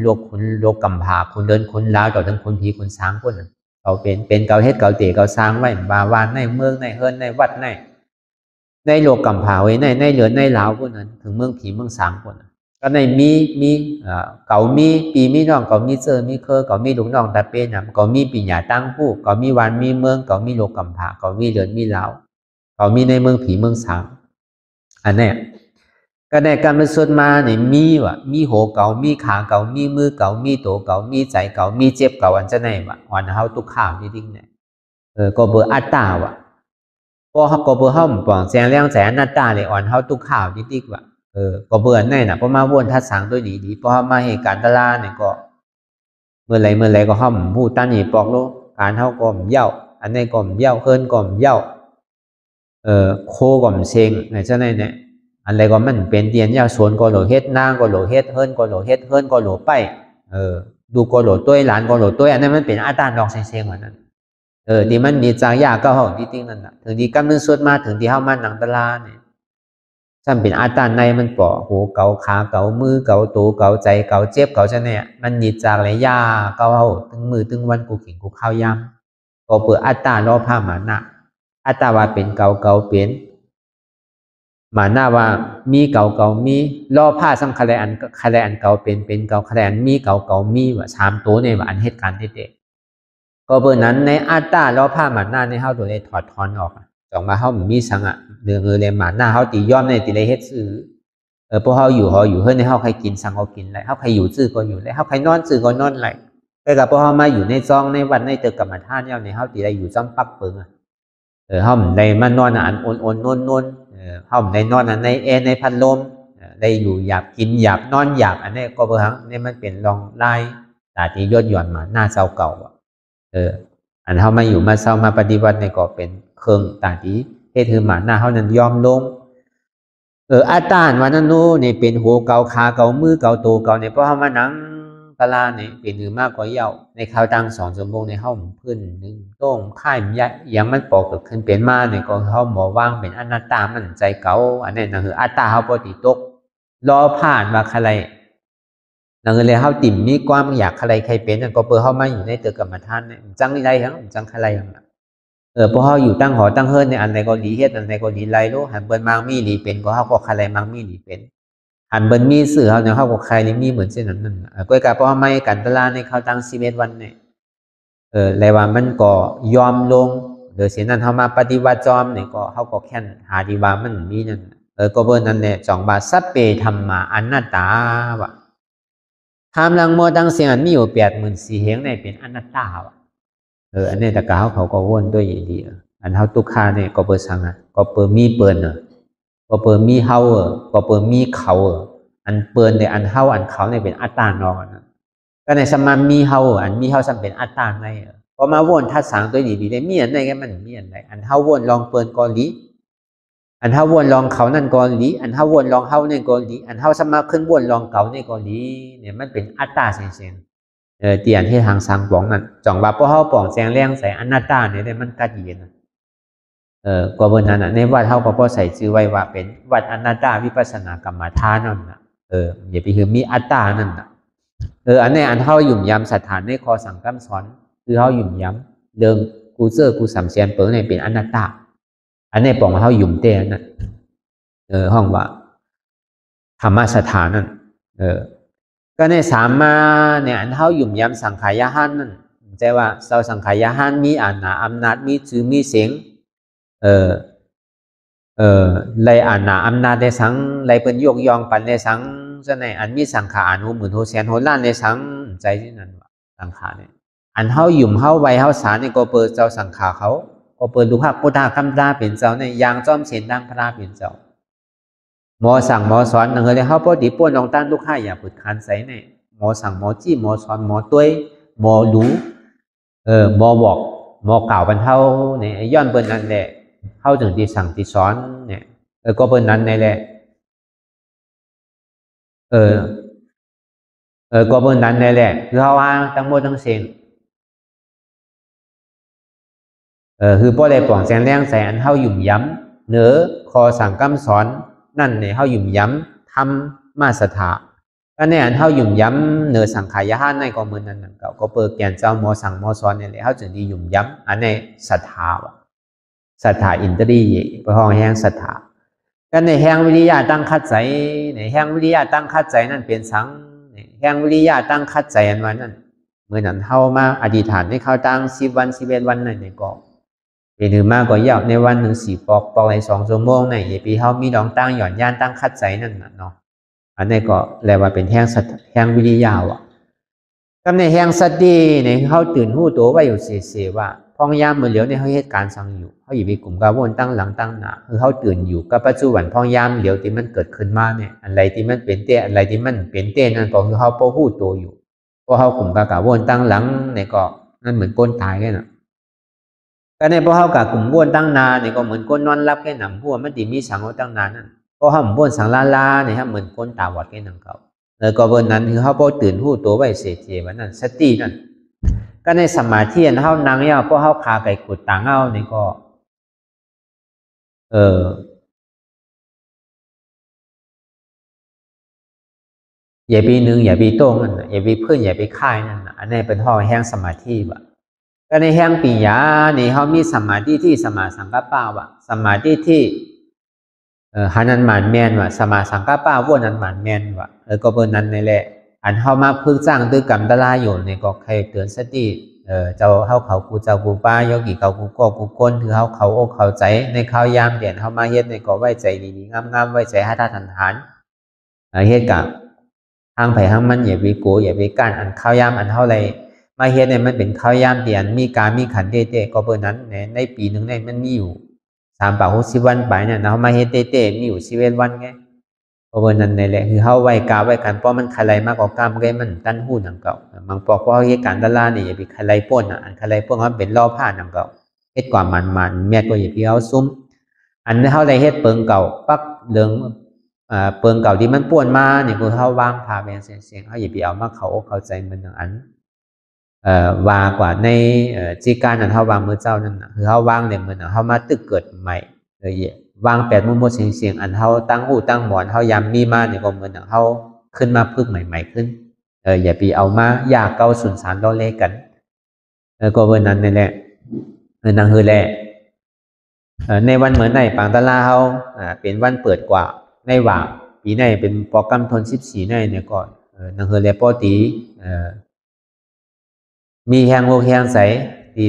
โลกกำผาขุนเดินขุนลาวก็ทั้งขุนผีขุนช้างคนเขาเป็นเกาเฮ็ดเกาเตะเกาช้างไว้บาวานในเมืองในเฮิรนในวัดในโลกกำผาไว้ในเหลือในลาวคนนั้นถึงเมืองผีเมืองช้างคนก็ในมีเก่ามีปีมีน้องเก่ามีเจอมีเคอเก่ามีลูกน้องตาเป็นนะเก่ามีปีหยาตั้งผู้เก่ามีวานมีเมืองเก่ามีโลกกำผาเก่ามีเหลือมีลาวเก่ามีในเมืองผีเมืองช้างอันนี้ก็ในการมันส่วนมาเนี่ยมีว่ะมีโหเก่ามีขาเก่ามีมือเก่ามีโตเก่ามีใจเก่ามีเจ็บเก่าอันจะไหนว่ะวันเฮาตุกข่าวนี่ดิ้งเนี่ยก็เบอร์อัตตาว่ะพอเขาก็เบอร์เฮาปองแจงเรื่องใจอัตตาเลยอ่อนเฮาตุกข่าวนี่ดิ้งว่ะก็เบอร์อันไหนน่ะพอมาวนทัดสังด้วยดีพอมาเหตุการณ์ตลาเนี่ยก็เมื่อไรก็ห้อมพูดตั้งนี่ปอกโลการเฮาก็เย่าอันนี้ก็เย่าเฮิรนก็เย่าโคก็เชงเนี่ยจะไหนเนี่ยอันไรก็มันเป็นเตียนยาสวนก็โหลเฮ็ดนางก็โหลเฮ็ดเฮิรนก็โหลเฮ็ดเฮิรนก็โหลไปดูก็โหลต้วยหลานก็โหลต้วยอันนั้นมันเป็นอาตานดอกเชงเหมือนนั้นที่มันมีจางยาก็ห้องที่ติ้งนั่นน่ะถึงที่กำนึงสวดมาถึงที่เฮามาหนังตะลาเนี่ยซ้ำเป็นอาตานในมันปอโหเกาขาเกามือเกาตูเกาใจเกาเจ็บเกาจะเนี่ยมันมีจางเลยยาเกาเฮาตึงมือตึงวันกูขิงกูข้าวยำก็เปิดอาตาล้อผ้าหมาหนักอาตาว่าเป็นเกาเป็นหมาหน้าว่ามีเก่ามีล่อผ้าสังคลอันเก่าเป็นเก่าคลอันมีเก่ามีว่าสามตัวในว่าอันเหตุการณ์เด็ดก็เบอร์นั้นในอาตาล่อผ้าหมาหน้าในเฮาตัวเลยถอดถอนออกจองมาเฮามีสังอ่ะเดือเลยหมาหน้าเฮาตีย่อมในตีเลยเฮ็ดซื้อพวกเฮาอยู่เฮ้ยในเฮาใครกินสังเขากินไรเฮาใครอยู่ซื้อก็อยู่ไรเฮาใครนอนซื้อก็นอนไรแต่กับพวกเฮามาอยู่ในซองในวันในเจอกรรมฐานเนี่ยในเฮาตีได้อยู่จ้ำปักเปิงเฮาในมานอนอันโอนนนเฮาในนอนอันในแอร์ในพัดลมได้อยู่หยาบกินหยาบนอนหยาบอันนี้ก็เบอร์หังนี่มันเป็นรองไล่ตาที่ยอดหย่อนมาหน้าเศร้าเก่าอันเฮามาอยู่มาเศร้ามาปฏิบัติในก็เป็นเครื่องตาที่เฮ็ดคือหมาหน้าเฮานั้นยอมลงอาตานวันนั้นนู้นี่เป็นหัวเก่าขาเก่ามือเก่าโตเก่าเนี่ยเพราะเฮามานั่งตลาดนี่เป็นหือมากกว่าเย้าในข่าวตัง2 ชั่วโมงในเฮาพื้นนึงโต้งค่ายยังมันปอกเกิดขึ้นเป็นมาเนี่ยก็เฮาหมอว่างเป็นอนัตตามันใจเก่าอันนี้นั่นคืออัตตาเฮาปกติตกรอผ่านว่าใครนั่นคือเลยเฮาติ่มมีความอยากใครเป็นนั่นก็เปิ้เฮามาอยู่ในตึกกรรมฐานเนี่ยจังไรทั้งจังใครอย่างพอเฮาอยู่ตั้งหอตั้งเฮิรนในอันใดก็ดีเฮ็ดอันใดก็ดีไรโลหันเปิ้นมังมีหลีเป็นก็เฮาก็ใครมังมีหลีเป็นหันเบิ้นมีสื่อเขาเนี่ยเขาบอกใครนี่มีเหมือนเช่นนั้นก็กะเพราะไม่กันตลาดในเขาตั้ง11 วันเนี่ยเลยว่ามันก็ยอมลงโดยเสียนั้นเขามาปฏิวัติจอมเนี่ยก็เขาก็แค่นหาดีว่ามันมีนั่นก็เบิ้นนั่นเนี่ย2 บาทสัพเพธัมมาอนัตตาวะทำลังโมตั้งเสียงอันมีอยู่84,000เหงในเป็นอนัตตาวะอันนี้แต่กะเขาก็วนด้วยดีอันเขาตุกขาเนี่ยก็เปิดสังอ่ะก็เปิดมีเปิดก็เปิดมีเฮาก็เปิดมีเขาอันเปิดในอันเฮาอันเขาเนี่ยเป็นอัตตานอกนะก็ในสมามีเฮาอันมีเฮาสัมเป็นอัตตาในพอมาวนทัดสังตัวดีได้มีอันไหนกันมันมีอันไหนอันเฮาวนลองเปิดกอลีอันเฮาวนลองเขานั่นกอลีอันเฮาวนลองเฮาในกอลีอันเฮาสมาขึ้นวนลองเก่าในกอลีเนี่ยมันเป็นอัตตาเสียงเตียนที่ทางสังปองนั่นจ่องบาพอเฮาปองแสงแรงใส่อนัตตาเนี่ยมันกัดเย็นก็เบอร์นั้นในวัดเฮาก็พอใส่ชื่อไว้ว่าเป็นวัดอนัตตาวิปัสสนากรรมฐานนั่นน่ะอย่าไปคือมีอัตตานั่นน่ะอันนี้อันเฮาหยุ่มย้ำสถานในคอสังกัมสอนคือเฮาหยุ่มย้ำเรื่องกูเจอกูสำเสียนเปิงเนี่ยเป็นอนัตตาอันนี้ปองเฮาหยุ่มเต้นั่นห้องว่าธรรมสถานนั่นก็ในสามมาเนี่ยอันเฮาหยุ่มย้ำสังขายหันนั่นใจว่าเสาสังขายหันมีอานาจมีชื่อมีเสียงไลอานาอำนาจในสังไลเป็นยกยองปันในสังจะในอันมีสังขารหูหมื่นโหแสนโหล้านในสังใจที่นั่นว่าสังขารเนี่ยอันเฮาหยุ่มเฮาไวเฮาสารเนี่ยก็เปิดเจ้าสังขารเขาก็เปิดดูภาพพุทธคำตาเป็นเจ้าในยางจ้อมเสียนดังพระเป็นเจ้าหมอสั่งหมอสอนนั่นเลยเฮาพอดีป้วนลองตั้งลูกค้าอย่าเปิดคันใส่เนี่ยหมอสั่งหมอจี้หมอสอนหมอต้วยหมอรู้หมอบอกหมอกล่าวบรรเทาเนี่ยย้อนเปิ้นนั่นแหละเข้าถึงที่สั่งที่สอนเนี่ยก็เปิ้นนั้นในแหละ เออก็เบิ่งนั้นแหละคือเฮาว่าทั้งหมดทั้งสิ้นคือบ่ได้ปลองแสงแรงใส่อันเฮาหยุ่มย้ำเนื้อคอสั่งคำสอนนั่นเนี่ยเฮาหยุ่มย้ำทำมาสถาก็ในอันเฮาหยุ่มย้ำเนื้อสังขารยานในก็เหมือนนั้นก็เปิดแก่นเจ้าหมอสั่งหมอสอนเนี่ยแหละเฮาจึงได้หยุ่มย้ำอันในศรัทธาศรัทธาอินทรีย์เพราะห้องแห่งศรัทธาก็ในแห่งวิริยะตั้งคัดใจในแห่งวิริยะตั้งคัดใจนั่นเป็นสังแห่งวิริยะตั้งคัดใจอันว่านั่นเมื่อนั้นเฮามาอธิษฐานให้เขาตั้ง10 วัน11 วันนั่นเนี่ยก็เป็นถือมากกว่ายาวในวันหนึ่ง4 ปอกใน2 ชั่วโมงในอย่าปีเฮามีดองตั้งหย่อนย่านตั้งคัดใจนั่นน่ะเนาะอันนี้ก็เรียกว่าเป็นแห่งวิริยะว่ะก็ในแห่งสติในเฮาตื่นหู้ตัวว่าอยู่เสียว่าพองยามมื้อเหลียวในเฮาเฮ็ดการสั่งอยู่เฮาอยู่มีกลุ่มกระวนตั้งหลังตั้งหน้าคือเฮาตื่นอยู่กับปัจจุบันพองยามเหลียวที่มันเกิดขึ้นมาเนี่ยอะไรที่มันเป็นเต้อะไรที่มันเป็นเต้นั่นก็คือเฮาบ่ฮู้ตัวอยู่เพราะเฮากลุ่มกระวนตั้งหลังเนี่ยก็นั่นเหมือนก้นตายแค่น่ะก็ในพวกเฮากับกลุ่มบ้วนตั้งนาเนี่ยก็เหมือนก้นนอนรับแค่หนังหัวมันดีมีสังเอาตั้งนานนั่นเพราะเฮาบ้วนสังลาเนี่ยฮะเหมือนก้นตาบอดแค่หนังเก่าก็เบิ่นนั้นคือเฮาบ่ตื่นรู้ตัวไว้เสียเจว่านั่นสตินั่นก็ในสมาธิเฮานั่งยาวเพราะเฮาขาไก่กุดตางเอานี่ก็อย่าไปนึงอย่าไปโต้งนั่นอย่าไปเพิ่นอย่าไปค่ายนั่นอันนี้เป็นห้องแห่งสมาธิบ่ก็ในแห่งปัญญานี่เฮามีสมาธิที่สมาสังกัปปะว่ะสมาธิที่หานันหมานแม่นว่ะสมาสังกัปปะว่นันหมานแม่นว่ะก็เบิ่นนั้นนี่แหละอันเฮามาพึกสร้างด้วยกรรมตลาอยู่นี่ก็ใครเตือนสติเจ้าเฮาเขากูเจ้ากูป้าโยกิเขากูก็กูคนคือเฮาเขาอกเข้าใจในข้าวยามเด่นเฮามาเฮ็ดนี่ก็ไว้ใจดีๆงามๆไว้ใจหาทานทานเฮ็ดกับทางไผทางมันอย่าไปโกอย่าไปก้านอันข้าวยามอันเท่าไรมาเฮ็ดเนี่ยมันเป็นข้าวยามเดียนมีการมีขันเต้ๆก็เบิ่นนั้นในปีนึงเนี่ยมันมีอยู่360 วันไปเนี่ยเฮามาเฮ็ดเต้ๆมีอยู่11 วันไงก็เบิ่นนั้นนี่แหละคือเฮาไว้กาไว้กันเพราะมันคันไรมากกว่ากามก็มันตันหู้นำเก่าบางปอกเพราะเฮ็ดการตลาดนี่อย่าไปคันไรป่นอันคันไรป่นมันเป็นล้อผ้านำเก่าเฮ็ดกว่ามันแม่ก็อย่าไปเอาซุ่มอันเฮาได้เฮ็ดเปิงเก่าปักเหลืองเปิงเก่าที่มันป่วนมานี่คือเฮาวางผ้าแม่นเสียงเฮาอย่าไปเอามาเข้าอกเข้าใจมันอันว่ากว่าในจีการนั้นเฮาวางมือเจ้านั่นน่ะคือเฮาวางเนี่ยเหมือนเฮามาตึกเกิดใหม่วาง8มุมเสียงอันเฮาตั้งหูตั้งหมอนเฮายามมีมาเนี่ยก็เหมือนเฮาขึ้นมาพึกใหม่ๆขึ้นอย่าไปเอามายาเก่าสุนสารล้อเล่กันก็เบิ่นนั้นนี่แหละนั่นคือแหละในวันเหมือนในปางตะลาเฮาเป็นวันเปิดกว่าในว่าปีในเป็นโปรแกรมทน14ในเนี่ยก่อนนั่นคือแหละปกติมีแห่งโลกแห่งใสที่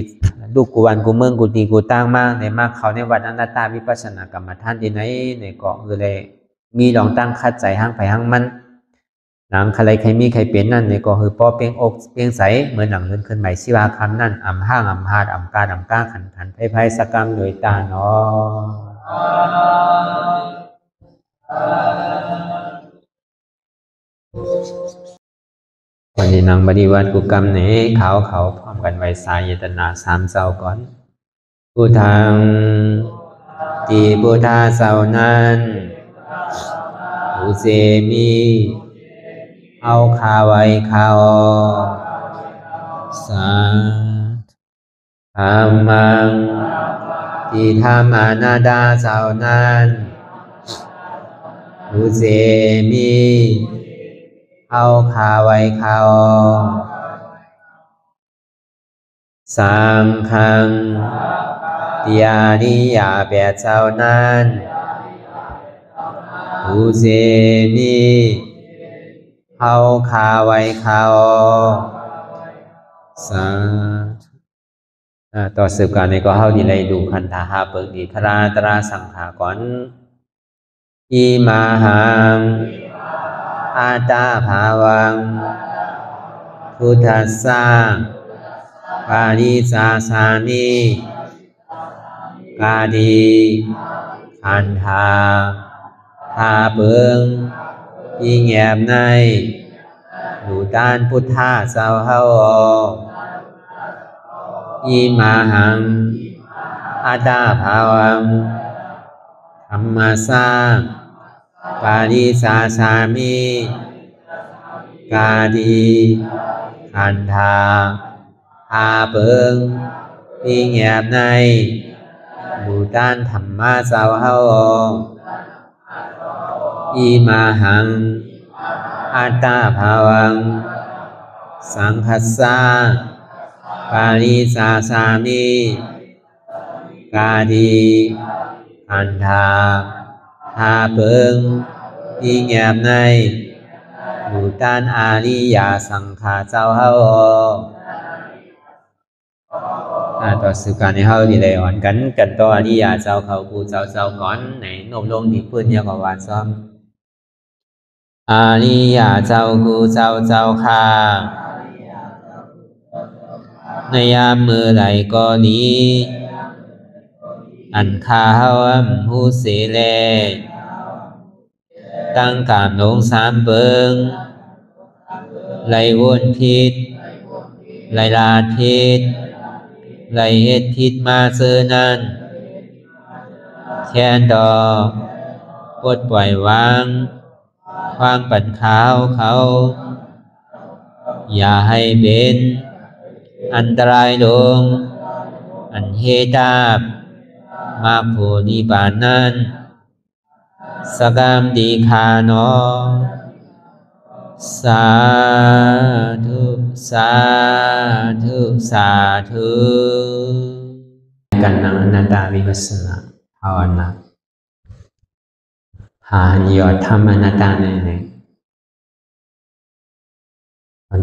ลูกกูวันกูเมืองกูตีกูตั้งมากในมากเขาในวัดอนัตตาวิปัสสนากรรมฐานที่ไหนในเกาะคือเลยมีลองตั้งคัดใจห้างไผ่ห้างมันหนังใครใครมีใครเป็นนั่นในเกาะคือพอเปียงอกเปียงใสเหมือนหนังเงินขึ้นใหม่สิวาคำนั่นอ่ำห้างอ่ำหาดอ่ำกาอ่ำก้าขันไพ่สกรรมโดยตาเนาะวันนี้นางบดีวันกุกรรมนี้เขาพร้อมกันไว้สายยตนา3 เจ้าก่อนผู้ทางที่ผู้ทาเจ้านั้นผู้เสมีเอาคาไว้เขาสาธรรมังที่ธรรมานาดาเจ้านั้นผู้เสมีเอาคาไว้เขาสังฆังติยานิยาแปดเจ้านั้นผู้เสมีเอาคาไว้เขาสังต่อสืบการในก็เฮาดีเลยดูคันธาหาเปิงดีคราตราสังขาก่อนอิมาหังอาตาภาวังพุทธัสสะปาริสาสานิกาดีคันธาหาเปิงอีแงบในดูตานพุทธาเจ้าเฮาอิมาหังอาตาภาวังธรรมสาปาริสาสามิ กาดีคันธาพาเปิงปีแงบในบูต้านธรรมะเจ้าเฮาอีมาหังอัตตาภาวังสังคัสสาปาริสาสามิกาดีคันธาพาเปิงปีแงบในบูต้านอาริยสังฆาเจ้าเฮาต่อสื่อการในเฮาที่ได้อ่อนกันต่ออริยเจ้าเขากูเจ้าก่อนในนมลงที่พื้นเยอะกว่าวานซ้อมอริยเจ้ากูเจ้าค่ะในยามมือไหลก็นี้อันข้าเฮาผู้เสเลตั้งกามลงสามเบิงไหลวนพิษไหลลาดพิษไหลเฮ็ดพิษมาเจอนั้นแทนดอกปลดปล่อยวางความปั่นขาวเขาอย่าให้เป็นอันตรายลงอันเหตาบมาโพนิบานนั้นสกามดีคานอสาธุสาธุสาธุกันนังอนัตตาวิปัสสนาภาวนาหายอดธรรมอนัตตาใน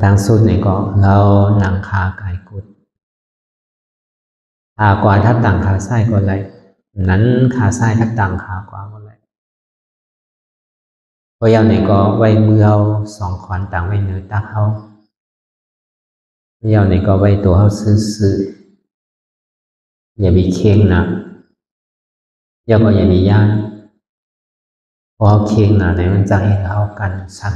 ทางสุดnày có lâu nặng khá cải cút khá quá thấp tặng khá sai còn lại nắn khá sai thấp tặng khá quá còn lại bây giờ này có vay mưa hâu sòng khoản tặng vay nữ tác hâu bây giờ này có vay tổ hâu sựอย่าbị khen nè giờ cóอย่าbị gian พอเคียงนะในมันจะให้เขากันสั่น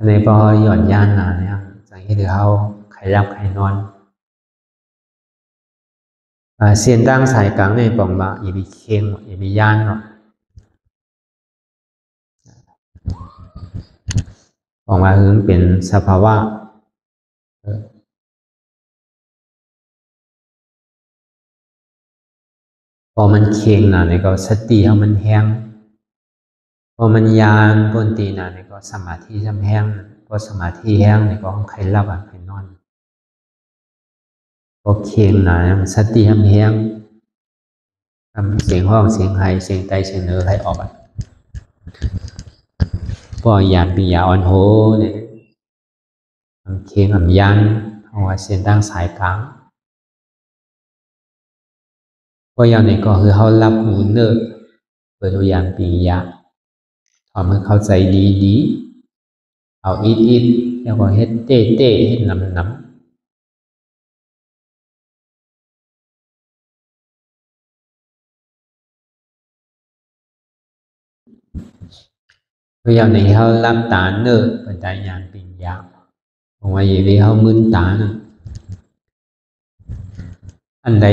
ในพอหย่อนย่านนะเนี่ยจะให้เขาใครรับใครนอนเสียนตั้งสายกลางในปองบะอย่าไปเคียงอย่าไปย่านหรอกปองบะคือเป็นสภาวะพอมันเคียงนะในก็สติเขามันแห้งพอมันยานบนตีนะในก็สมาธิจำแห้งพอสมาธิแห้งในก็ใครรับใครนอนพอเคียงนะมันสติเขาแห้งทำเสียงห้องเสียงไห้เสียงไตเสียงเนื้อให้ออกพอหยาบปียาอ่อนโหเนี่ยทำเคียงทำยานเอาไว้เสียนตั้งสายกลางพออย่างนี้ก็คือเขารับหูเนื้อเปิดตัวอย่างปียะทำให้เข้าใจดีเอาอิดแล้วก็เฮ็ดเต้เฮ็ดน้ำตัวอย่างนี้เขารับตาเนื้อเปิดตัวอย่างปียะผมว่าอย่างนี้เขามึนตาเนื้ออันใด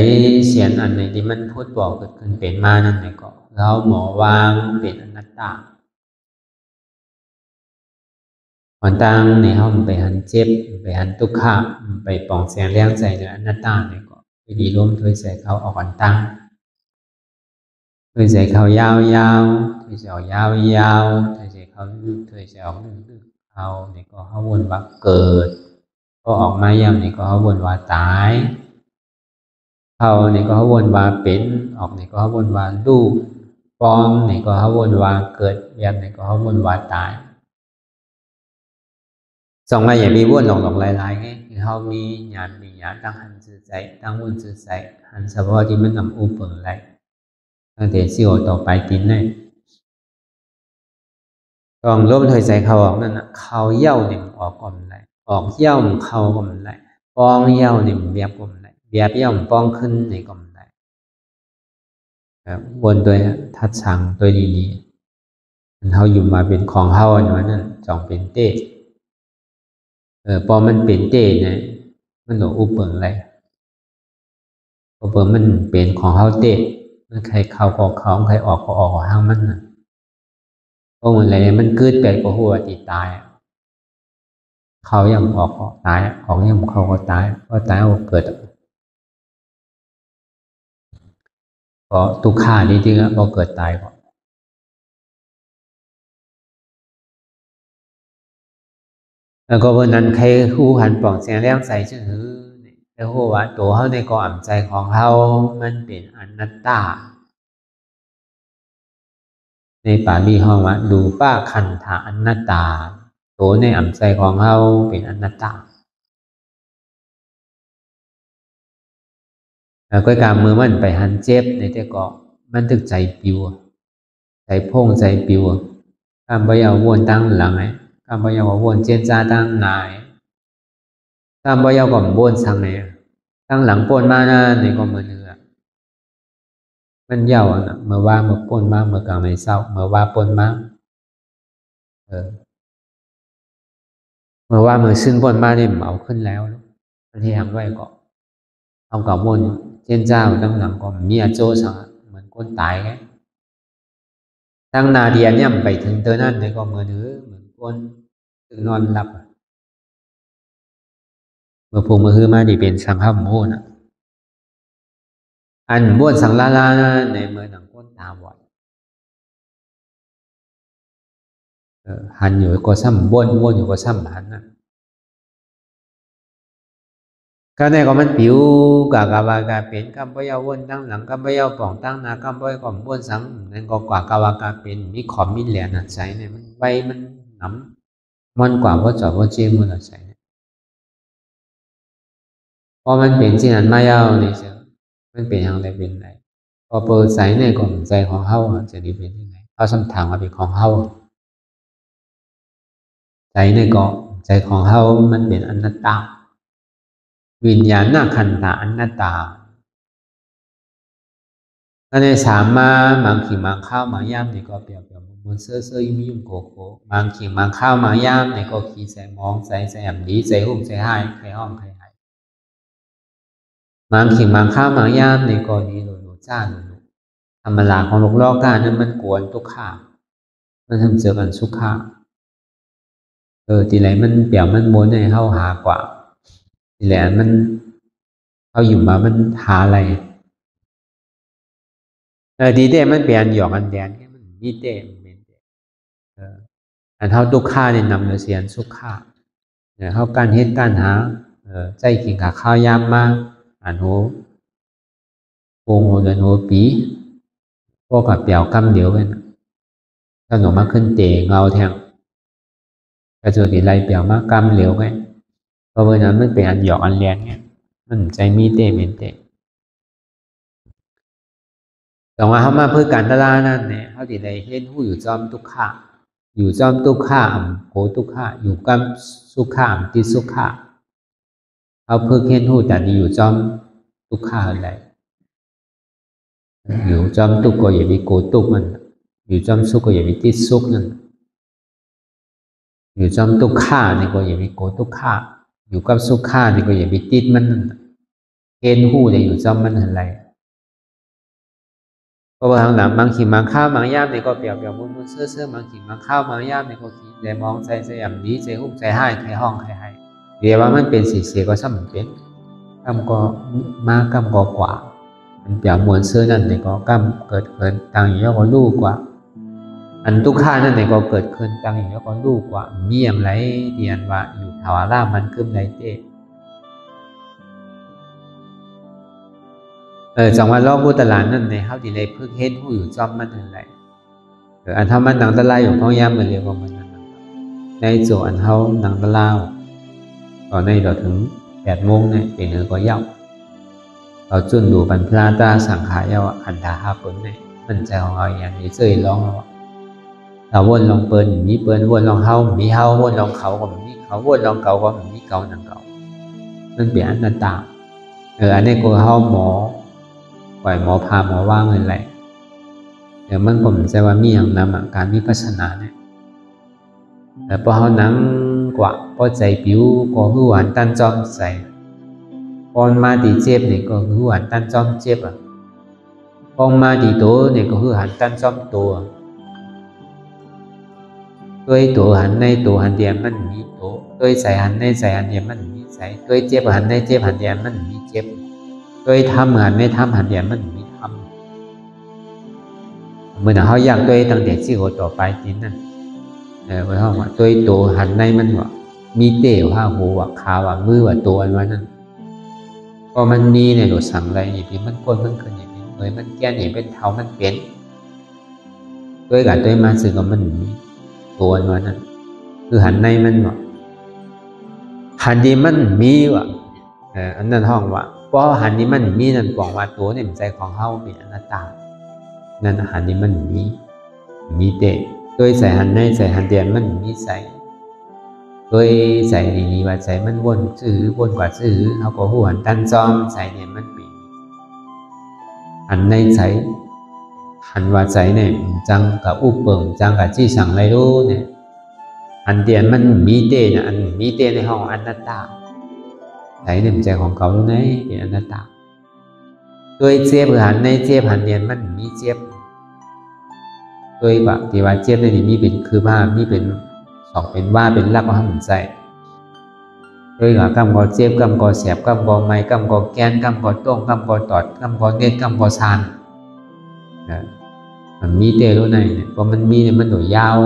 เสียนอันไหนที่มันพูดบอกเกิดขึ้นเป็นมานั่นไหนก็เราหมอวางเป็นอนัตตาก่อนตั้งในห้องไปหันเจ็บไปหันทุกข์ไปปองแสงเลี้ยงใจในอนัตตาเนี่ยก็ไปดีร่วมถ้วยใจเขาออกก่อนตั้งถ้วยใจเขายาวถ้วยใจออกยาวถ้วยใจเขาถ้วยใจออกลึกเขาเนี่ยก็เขาวนว่าเกิดก็ออกมายาวเนี่ยก็เขาวนว่าตายเขาเนี่ยก็เขาวนว่าเป็นออกเนี่ยก็เขาวนว่าลูกปองเนี่ยก็เขาวนว่าเกิดแบบเนี่ยก็เขาวนว่าตายสองอะไรอย่างมีวนหลงหลายๆไงคือเขามีญาณตั้งหันสื่อใจตั้งวนสื่อใจหันเฉพาะที่มันนำอุปเปิดอะไรตั้งแต่สิ่งต่อไปตินได้ต้องร่วมถอยใจเขาออกนั่นนะเขาเย่าเนี่ยออกก่อนไรออกเย่าเขาก่อนไรปองเย่าเนี่ยเบียบก่อนไรเบียบเย่าปองขึ้นในก่อนไรวนโดยทัดชังโดยดีๆมันเขาอยู่มาเป็นของเขาอันนั้นจองเป็นเต้พอมันเป็นเต้เนี่ยมันหลงอุปเปิงอะไรอุปเปิงมันเป็นของเขาเต้มันใครเข้าก็เขาใครออกก็ออกห้างมันนะ ก็เหมือนอะไรมันเกิดไปก็หัวติดตายเขายังออกตายออกยังเขาก็ตายก็ตายก็เกิดก็ทุกข่านี่จริงๆก็เกิดตายก็แล้วก็วันนั้นใครคู่หันปองเสียงแรงใส่ชื่อแล้วหัวว่าตัวเขาในความใจของเขามันเป็นอนัตตาในปาลีห้องว่าดูป้าคันธาอนัตตาตัวในอ่ำใจของเขาเป็นอนัตตาแล้วก็การมือมันไปหันเจ็บในแต่ก็มันถึกใจปิวใจพงใจปิวการพยายามวนตั้งหลังไงการพยายามวนเจนจ้าตั้งนายการพยายามก่อนวนสังไงตั้งหลังปนมาหน้าในก็มือเนื้อมันเยาวนะเมื่อว่าเมื่อปนมาเมื่อกลางในเศร้าเมื่อว่าปนมาเมื่อว่าเมื่อซึ่งปนมาเนี่ยเอาขึ้นแล้วอันที่ทำไว้ก็เอากับวนเจนจ้าตั้งหลังก็มีอาโจสังเหมือนคนตายไงตั้งนาเดียเนี่ยไปถึงเตอร์นั่นในก็มือเนื้อเหมือนคนถึงนอนหลับเมื่อพูมือฮือมาดีเป็นสังฆโมนะอันบ้วนสังลาลาในเมื่อหนังก้นตาบอดหันอยู่ก็ซ้ำบ้วนอยู่ก็ซ้ำหันนะก็ในก็มันผิวกากาวากาเป็นกำปะยาวนตั้งหลังกำปะยาป่องตั้งนากำปะยาก่อมบ้วนสังนั่นก็กว่ากาวากาเป็นมีขอมมีเหรียญใส่เนี่ยมันใบมันหนำมันกว่าว่าจอดว่าเจ้มันใส่เนี่ยพอมันเป็นสิ่งนั้นมายาวนี่เชียวมันเป็นอย่างไรเป็นไรพอเปิดใส่ในกล่องใจของเฮาจะดีเป็นยังไงเอาสำทางมาเป็นของเฮาใจในกล่องใจของเฮามันเป็นอนัตตาวิญญาณขันธาอนัตตาก็ในสามมาบางขิงบางข้าวบางย่ามนี่ก็เปรียบมันเสื้อยุ่งโกโก้บางขิงบางข้าวบางย่ามนี่ก็ขี้ใส่มองใส่แอมดีใส่หุ่มใส่ให้ใครห้องใครให้บางขิงบางข้าวบางย่ามนี่ก็ดีโหลจ้าโหลธรรมดาของโลกโลกการนั้นมันกวนทุกข้ามันทำเจอกันสุขข้าทีไรมันเปรียบมันม้วนในเข้าหากว่าทีไรมันเขาอยู่มามันหาอะไรดีเด้มันเปลี่ยนหยอกอันแดนแค่มันดีเด้มันเป็นอันเท่าทุกข้าเนี่ยนำเสียนสุขข้าเนี่ยเขาการเฮ็ดการหาใจกินกับข้าวยามมาอันโหวงโหเดินโหปีพวกกับเปี่ยวกำเดียวกันถ้าหนูมาขึ้นเตะเงาแทงกระโจนไรเปี่ยวมากกำเหลวไงเพราะว่านั้นมันเป็นอันหยอกอันแรงไงมันใจมีเตะเป็นเตะแต่ว่าเขามาเพื่อการตลาดนั่นเนี่ยเขาติดในเห็นผู้อยู่จอมทุกข้าอยู่จอมทุกข้าโหทุกข้าอยู่กำสุขข้าติสุขข้าเขาเพื่อเห็นผู้แต่ดีอยู่จอมทุกข้าอะไรอยู่จอมทุกก็อย่าไปโกตุกมันอยู่จอมสุขก็อย่าไปติดสุขนั่นอยู่จอมทุกข้านี่ก็อย่าไปโกตุกข้าอยู่กับสุขข้านี่ก็อย่าไปติดมันเห็นผู้แต่อยู่จอมมันอะไรก็บางหลังบางขีบางข้าวบางย่ามนี่ก็เปรียบมุนเสื้อบางขีบางข้าวบางย่ามนี่ก็ขีดแต่มองใจแอมดีใจหุ้มใจให้ใครห้องใครให้เดี๋ยวว่ามันเป็นเสียก็ซ้ำเป็นกำก็มากำก็กว่ามันเปรียบมวลเสื้อนั่นนี่ก็กำเกิดขึ้นต่างอยู่แล้วก็ลูกกว่าอันทุกข้านั่นนี่ก็เกิดขึ้นต่างอยู่แล้วก็ลูกกว่ามีอย่างไรเดียนว่าอยู่ถาวรามันขึ้นไรเต้จังหวัดรอบบุตรหลานนั่นในเขาดีเลยเพิ่งเห็นผู้อยู่จอมมันอะไรอันเท่ามันหนังตะไลอยู่ท้องย่ามมันเรียกว่ามันนั่นในส่วนอันเท่าหนังตะเล่าตอนในเราถึง8 โมงเนี่ยเป็นเนื้อก็เย่าเราจุนดูบรรพลาตาสังขายว่าอันดาฮาปนเนี่ยมันใจของเราอย่างนี้เจยร้องเราวนลองเปิลมีเปิลวนลองเฮามีเฮาวนลองเขาก็มีเขาวนลองเก่าก็มีเก่าหนังเก่ามันเปลี่ยนอันต่างอันนี้กูเฮาหมอปล่อยหมอพาหมอว่าเงินไหลเดี๋ยวมันผมจะว่ามีอย่างนำการมีพัฒนาเนี่ยแต่พอเขานั่งกว่าพอใจผิวก็หือหวานตั้นจอมใส่พอมาดีเจ็บเนี่ยก็หือหวานตั้นจอมเจ็บพอมาดีโตเนี่ยก็หือหันตั้นจอมตัว ด้วยตัวหันในตัวหันเดียมันมีตัวด้วยใส่หันในใส่หันเดียมันมีใส่ด้วยเจ็บหันในเจ็บหันเดียมันมีเจ็บด้วยทำหันในทำหันเดียมันมีทำเมื่อเขาอยากด้วยตั้งแต่ที่เขาต่อไปทีนั้นเพราะว่าด้วยตัวหันในมันว่ามีเต๋อว่าหูว่าขาว่ามือว่าตัวว่านั่นพอมันมีในหลุดสั่งอะไรอย่างนี้มันก้นมันขึ้นอย่างนี้เลยมันแก่อย่างเป็นเท้ามันเปลี่ยนด้วยกับด้วยมาสึกว่ามันมีตัวว่านั่นคือหันในมันว่าหันดีมันมีว่ะอันนั้นห้องว่าเพราะหันดีมันมีนั่นบอกว่าตัวเนี่ยใจของเขาเป็นอนัตตานั่นหันดีมันมีเตะด้วยใส่หันในใส่หันเดียนมันมีใส่ด้วยใส่ดีว่าใส่มันวนซื้อวนกว่าซื้อเขาก็หัวหันตั้งจอมใส่เนี่ยมันปีหันในใส่หันว่าใส่เนี่ยจังกับอุปเปิงจังกับจี้สั่งอะไรรู้เนี่ยอันเดียนมันมีเตเนี่ยอันมีเตในห้องอนัตตาใส่เนี่ยใจของเขารู้ไหมเป็นอนัตตาด้วยเจ็บหันในเจ็บหันเดียนมันมีเจ็บด้วยแบบที่ว่าเจ็บในนี้มีเป็นคือว่ามีเป็นสองเป็นว่าเป็นรักก็ห้ามใจด้วยกับกำกอเจ็บกำกอแสบกำกอไม้กำกอแกนกำกอต้งกำกอตอดกำกอเน็ตกำกอซานมันมีเตรู้ในเนี่ยพอมันมีเนี่ยมันหนูยาว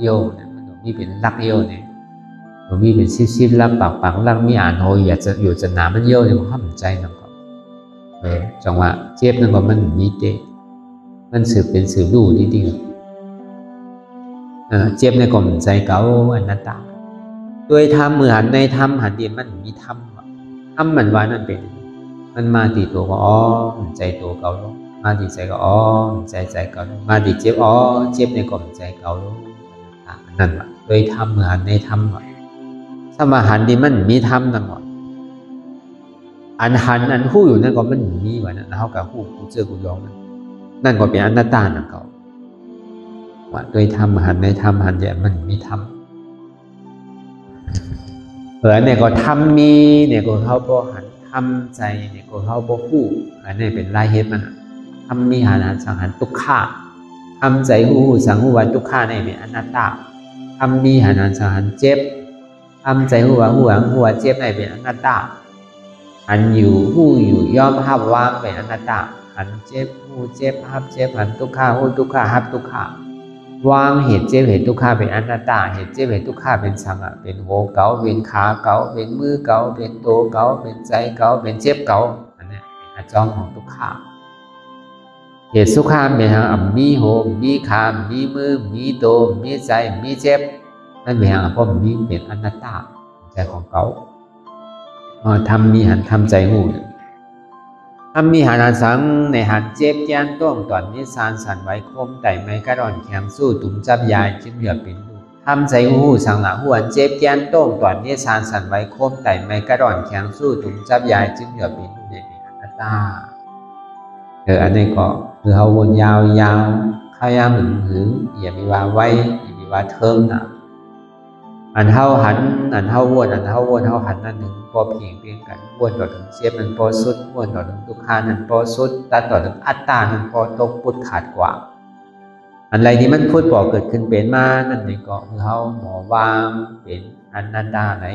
โยเนี่ยมันหนูมีเป็นรักโยเนี่ยมันมีเป็นซิบๆรักปากรักมีอ่านโหยอยากจะอยู่จะหนามันโยเนี่ยมันห้ามใจนั่นก็จังหวะเจ็บนั่นก็มันมีเตมันสืบเป็นสืบดูดีๆเจ็บในกลมใจเก่าอนัตตาด้วยธรรมเหมือนในธรรมหันเดียมันมีธรรมมันว่านั่นเป็นมันมาตีตัวก็อ๋อใจตัวเก่ามาตีใจก็อ๋อใจเก่ามาตีเจ็บอ๋อเจ็บในกลมใจเก่านั่นว่าด้วยธรรมเหมือนในธรรมถ้ามาหันดีมันมีธรรมนั่นว่าอันหันอันหู้อยู่นั่นก็มันมีว่านั่นเท่ากับหู้กูเจอกูยองนั่นก็เป็นอนัตตานั่นเขาว่าโดยธรรมหันในธรรมหันเนี่ยมันมีธรรมเนี่ยก็ธรรมมีเนี่ยก็เขาบ่หันธรรมใจเนี่ยก็เขาบ่ฮู้อันนี้เป็นรายเหตุมันธรรมมีหันสังหันทุกขาธรรมใจฮู้สังฮู้ว่าทุกขาเนี่ยเป็นอนัตตาธรรมมีหันสังหันเจ็บธรรมใจฮู้ว่าเจ็บเนี่ยเป็นอนัตตาหันอยู่ฮู้อยู่ยอมรับวางเป็นอนัตตาหันเจ็บฮู้เจ็บรับเจ็บหันทุกขาฮู้ทุกขารับทุกขาวางเหตุเจ็บเหตุทุกข์เป็นอนัตตาเหตุเจ็บเหตุทุกข์เป็นสังเป็นหัวเก่าเป็นขาเก่าเป็นมือเก่าเป็นตัวเก่าเป็นใจเก่าเป็นเจ็บเก่าอันนี้เป็นอาจอมของทุกข์เหตุสุขามเป็นทางมีหัวมีขามีมือมีตัวมีใจมีเจ็บนั่นเป็นทางเพราะมีเป็นอนัตตาใจของเก่าทำมีหันทำใจหูทำมีหันสังในหันเจ็บแกนต้วงตอนนี้สารสันไว้คมแต่ไม่กระดอนแข็งสู้ตุ่มจับยายจิ้มเหยื่อเป็นดูทำใจหูสังละหัวเจ็บแกนต้วงตอนนี้สารสันไว้คมแต่ไม่กระดอนแข็งสู้ตุ่มจับยายจิ้มเหยื่อเป็นดูในอนัตตาอันนี้ก็คือเขาวนยาวข้ายาหมึงหึงอย่ามีว่าไว้อย่ามีว่าเทิงนะอันเท่าหันอันเท่าวนอันเท่าวนเท่าหันนั่นหนึ่งพอเพียงกันวนต่อถึงเสียบนั่นพอสุดวนต่อถึงทุกขานั่นพอสุดตัดต่อถึงอัตตานั่นพอตกพุทธขาดกว่าอะไรที่มันพูดบอกเกิดขึ้นเป็นมานั่นนี่ก็คือเขาหมอวางเป็นอนัตตาไหน